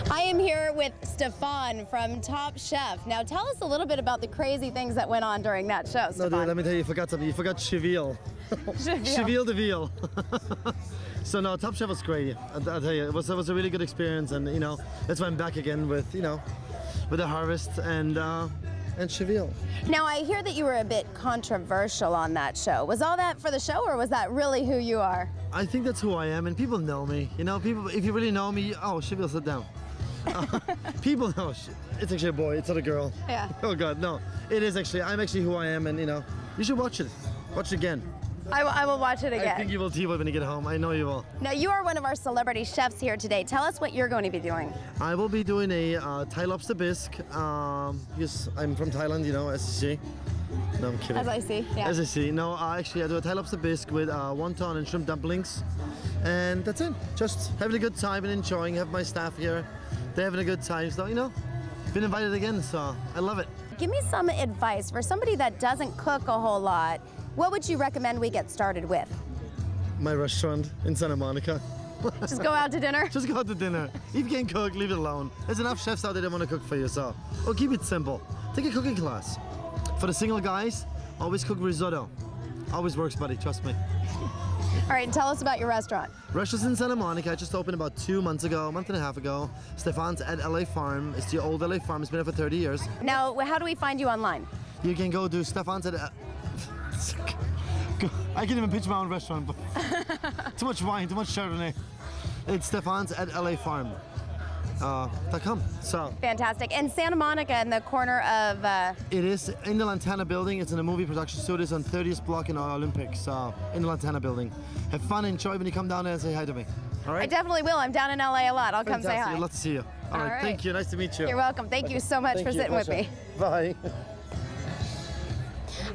I am here with Stefan from Top Chef. Now tell us a little bit about the crazy things that went on during that show, Stefan. No, dude, let me tell you, you forgot something. You forgot Cheville. Cheville the veal. So no, Top Chef was great. I'll tell you, it was a really good experience, and you know, that's why I'm back again with with the harvest and Cheville. Now I hear that you were a bit controversial on that show. Was all that for the show, or was that really who you are? I think that's who I am, and people know me. You know, people, if you really know me, oh, Cheville, sit down. People know it's actually a boy, it's not a girl. Yeah. Oh God, no, it is actually. I'm actually who I am, and you know, you should watch it. Watch it again. I will watch it again. I think you will too when you get home. I know you will. Now you are one of our celebrity chefs here today. Tell us what you're going to be doing. I will be doing a Thai lobster bisque. Yes, I'm from Thailand, you know, as you see. No, I'm kidding. As I see, yeah. As I see. No, actually I do a Thai lobster bisque with wonton and shrimp dumplings. And that's it. Just having a good time and enjoying. Have my staff here. They're having a good time. So, you know, been invited again, so I love it. Give me some advice for somebody that doesn't cook a whole lot. What would you recommend we get started with? My restaurant in Santa Monica. Just go out to dinner? Just go out to dinner. If you can't cook, leave it alone. There's enough chefs out there that want to cook for you, so. Or keep it simple. Take a cooking class. For the single guys, always cook risotto. Always works, buddy, trust me. All right, tell us about your restaurant. Restaurant's in Santa Monica. I just opened about 2 months ago, a month and a half ago. Stefan's at LA Farm. It's the old LA Farm. It's been there for 30 years. Now, how do we find you online? You can go to Stefan's at... I can't even pitch my own restaurant. Too much wine, too much Chardonnay. It's Stefan's at LA Farm. .com. So fantastic. And Santa Monica in the corner of it is in the Lantana building. It's in a movie production studio. It's on 30th block in Olympic. So in the Lantana building. Have fun, enjoy when you come down there and say hi to me. All right? I definitely will. I'm down in LA a lot. I'll come say hi. I'd love to see you. All right. Thank you. Nice to meet you. You're welcome. Thank you so much for sitting with me. Bye.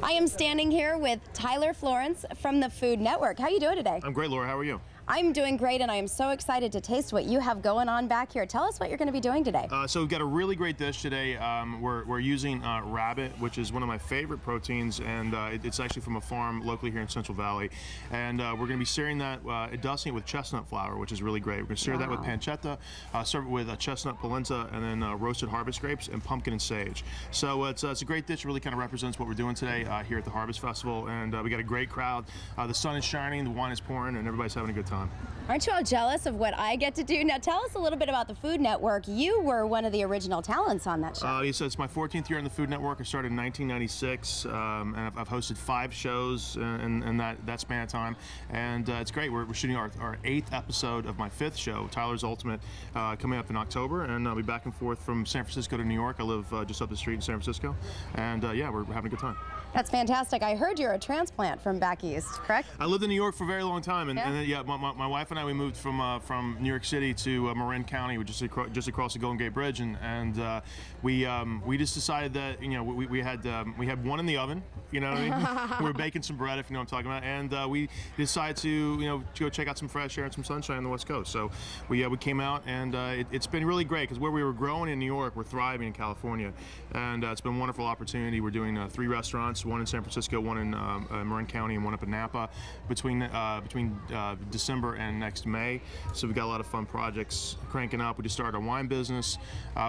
I am standing here with Tyler Florence from the Food Network. How are you doing today? I'm great, Laura. How are you? I'm doing great, and I am so excited to taste what you have going on back here. Tell us what you're going to be doing today. So we've got a really great dish today. We're using rabbit, which is one of my favorite proteins, and it's actually from a farm locally here in Central Valley. And we're going to be searing that, dusting it with chestnut flour, which is really great. We're going to sear that with pancetta, serve it with chestnut polenta, and then roasted harvest grapes and pumpkin and sage. So it's a great dish. It really kind of represents what we're doing today here at the Harvest Festival, and we got a great crowd. The sun is shining, the wine is pouring, and everybody's having a good time. Aren't you all jealous of what I get to do? Now tell us a little bit about the Food Network. You were one of the original talents on that show. So it's my 14th year on the Food Network. I started in 1996, and I've hosted 5 shows in that span of time. And it's great. We're shooting our 8th episode of my 5th show, Tyler's Ultimate, coming up in October. And I'll be back and forth from San Francisco to New York. I live just up the street in San Francisco. And yeah, we're having a good time. That's fantastic. I heard you're a transplant from back east, correct? I lived in New York for a very long time, and yeah, my wife and I, we moved from New York City to Marin County, which is just across the Golden Gate Bridge, and we just decided that we had one in the oven, you know what I mean? We were baking some bread, if you know what I'm talking about, and we decided to go check out some fresh air and some sunshine on the West Coast. So we came out, and it's been really great because where we were growing in New York, we're thriving in California, and it's been a wonderful opportunity. We're doing 3 restaurants. One in San Francisco, one in Marin County, and one up in Napa between December and next May. So we've got a lot of fun projects cranking up. We just started a wine business,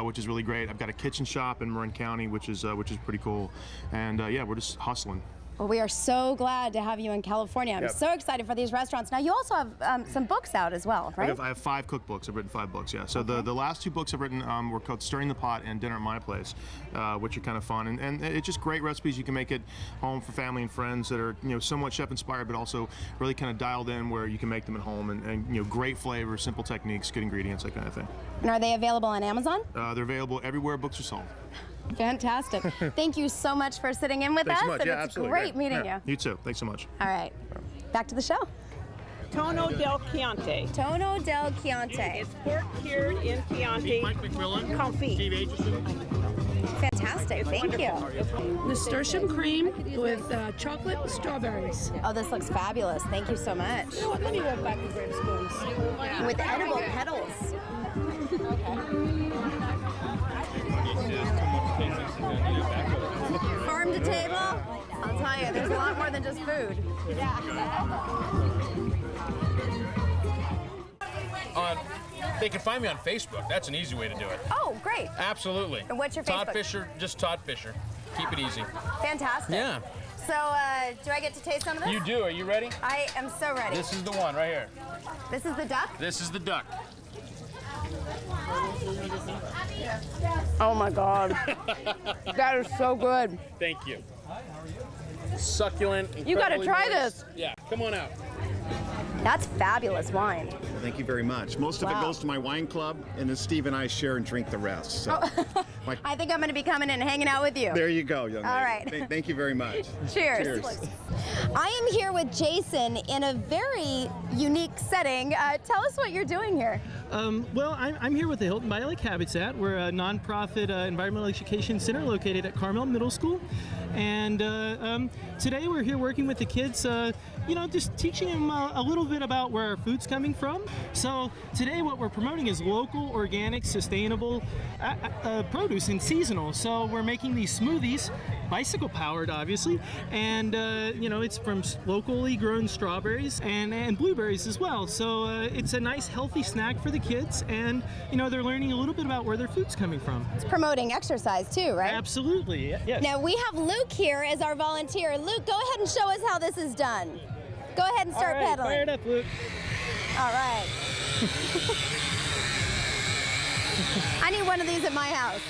which is really great. I've got a kitchen shop in Marin County, which is pretty cool. And yeah, we're just hustling. Well, we are so glad to have you in California. I'm so excited for these restaurants. Now, you also have some books out as well, right? I have 5 cookbooks. I've written 5 books, yeah. So the last 2 books I've written were called Stirring the Pot and Dinner at My Place, which are kind of fun. And it's just great recipes. You can make it home for family and friends that are somewhat chef-inspired, but also really kind of dialed in where you can make them at home. And great flavor, simple techniques, good ingredients, that kind of thing. And are they available on Amazon? They're available everywhere books are sold. Fantastic. Thank you so much for sitting in with us. So much. And Yeah, it's absolutely. great meeting you. You too. Thanks so much. All right. Back to the show. Tono del Chianti. Tono del Chianti. It's pork cured in Chianti. Mike McMillan. Confit. Steve Aitchison. Fantastic. Thank you. Nasturtium cream with chocolate and strawberries. Oh, this looks fabulous. Thank you so much. You know what? Let me walk back and grab spoons. With edible petals. Farm to table, I'll tell you, there's a lot more than just food. They can find me on Facebook. That's an easy way to do it. Oh, great. Absolutely. And what's your Todd Facebook? Fisher, just Todd Fisher. Keep it easy. Fantastic. Yeah. So, do I get to taste some of this? You do. Are you ready? I am so ready. This is the one right here. This is the duck? This is the duck. Oh my God. That is so good. Thank you. Succulent. You gotta incredibly try moist. this. Yeah, come on out. That's fabulous wine. Thank you very much. Most of it goes to my wine club, and then Steve and I share and drink the rest. So, I think I'm going to be coming in and hanging out with you. there you go, young lady. All right. Thank you very much. Cheers. Cheers. I am here with Jason in a very unique setting. Tell us what you're doing here. Well, I'm here with the Hilton by Lake Habitat. We're a nonprofit environmental education center located at Carmel Middle School. And today we're here working with the kids, just teaching them a little bit about where our food's coming from. So today what we're promoting is local, organic, sustainable produce and seasonal. So we're making these smoothies, bicycle powered obviously, and it's from locally grown strawberries and blueberries as well. So it's a nice healthy snack for the kids, and they're learning a little bit about where their food's coming from. It's promoting exercise too, right? Absolutely, yes. Now we have Luke here as our volunteer. Luke, go ahead and show us how this is done. Go ahead and start pedaling. Fire it up, Luke. All right. I need one of these at my house.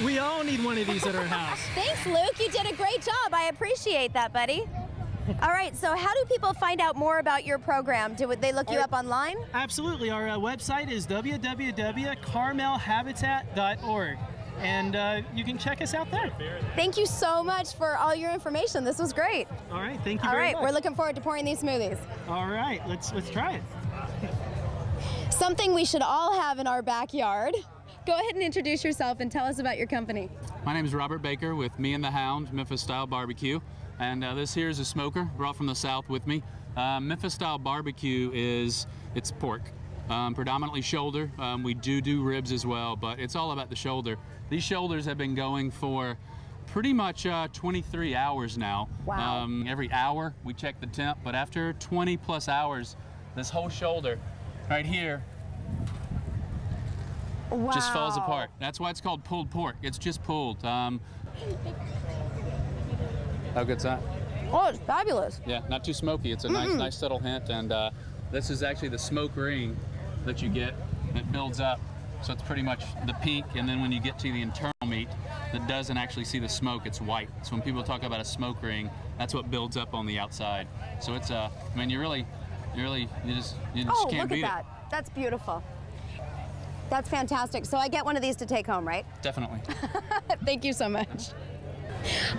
We all need one of these at our house. Thanks, Luke. You did a great job. I appreciate that, buddy. All right, so how do people find out more about your program? Do they look you up online? Absolutely. Our website is www.carmelhabitat.org. And you can check us out there. Thank you so much for all your information. This was great. All right, thank you all very right, much. We're looking forward to pouring these smoothies. All right, let's try it. Something we should all have in our backyard. Go ahead and introduce yourself and tell us about your company. My name is Robert Baker with Me and the Hound, Memphis Style Barbecue. And this here is a smoker brought from the South with me. Memphis Style Barbecue it's pork. Predominantly shoulder. We do ribs as well, but it's all about the shoulder. These shoulders have been going for pretty much 23 hours now. Wow. Every hour we check the temp, but after 20 plus hours, this whole shoulder right here just falls apart. That's why it's called pulled pork. It's just pulled. How good's that? Oh, it's fabulous. Yeah, not too smoky. It's a nice subtle hint, and this is actually the smoke ring that you get that builds up. So it's pretty much the pink, and then when you get to the internal meat that doesn't actually see the smoke, it's white. So when people talk about a smoke ring, that's what builds up on the outside. So it's you just can't beat it. Look at that. That's beautiful. That's fantastic. So I get one of these to take home, right? Definitely. Thank you so much.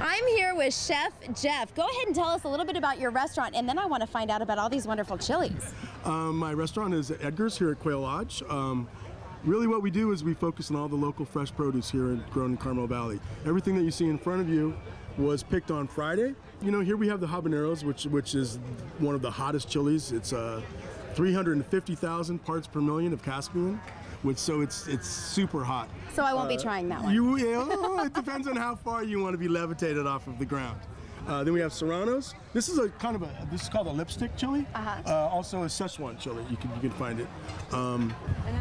I'm here with Chef Jeff. Go ahead and tell us a little bit about your restaurant, and then I want to find out about all these wonderful chilies. My restaurant is Edgar's here at Quail Lodge. Really what we do is we focus on all the local fresh produce here grown in Carmel Valley. Everything that you see in front of you was picked on Friday. Here we have the habaneros, which is one of the hottest chilies. It's 350,000 parts per million of Caspian. So it's super hot. So I won't be trying that one. It depends on how far you want to be levitated off of the ground. Then we have serranos. This is this is called a lipstick chili. Also a Szechuan chili. You can find it. And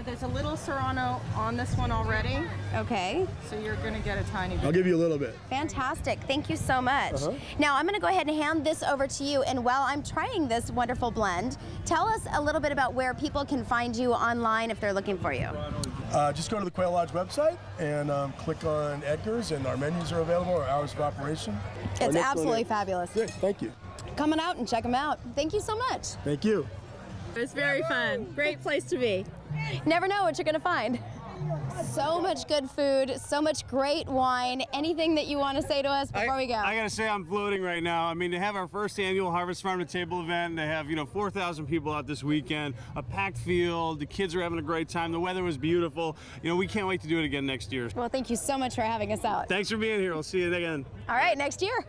there's a little serrano on this one already. Okay. So you're going to get a tiny bit. I'll give you a little bit. Fantastic. Thank you so much. Now I'm going to go ahead and hand this over to you. And while I'm trying this wonderful blend, tell us a little bit about where people can find you online if they're looking for you. Just go to the Quail Lodge website and click on Edgar's, and our menus are available, our hours of operation. It's absolutely fabulous. Good, thank you. Come on out and check them out. Thank you so much. Thank you. It's very fun. Great place to be. Never know what you're going to find. So much good food, so much great wine. Anything that you want to say to us before we go? I gotta say, I'm floating right now. I mean, to have our first annual Harvest Farm to Table event, to have 4,000 people out this weekend, a packed field, the kids are having a great time, the weather was beautiful. We can't wait to do it again next year. Well, thank you so much for having us out. Thanks for being here. We'll see you again. All right, next year.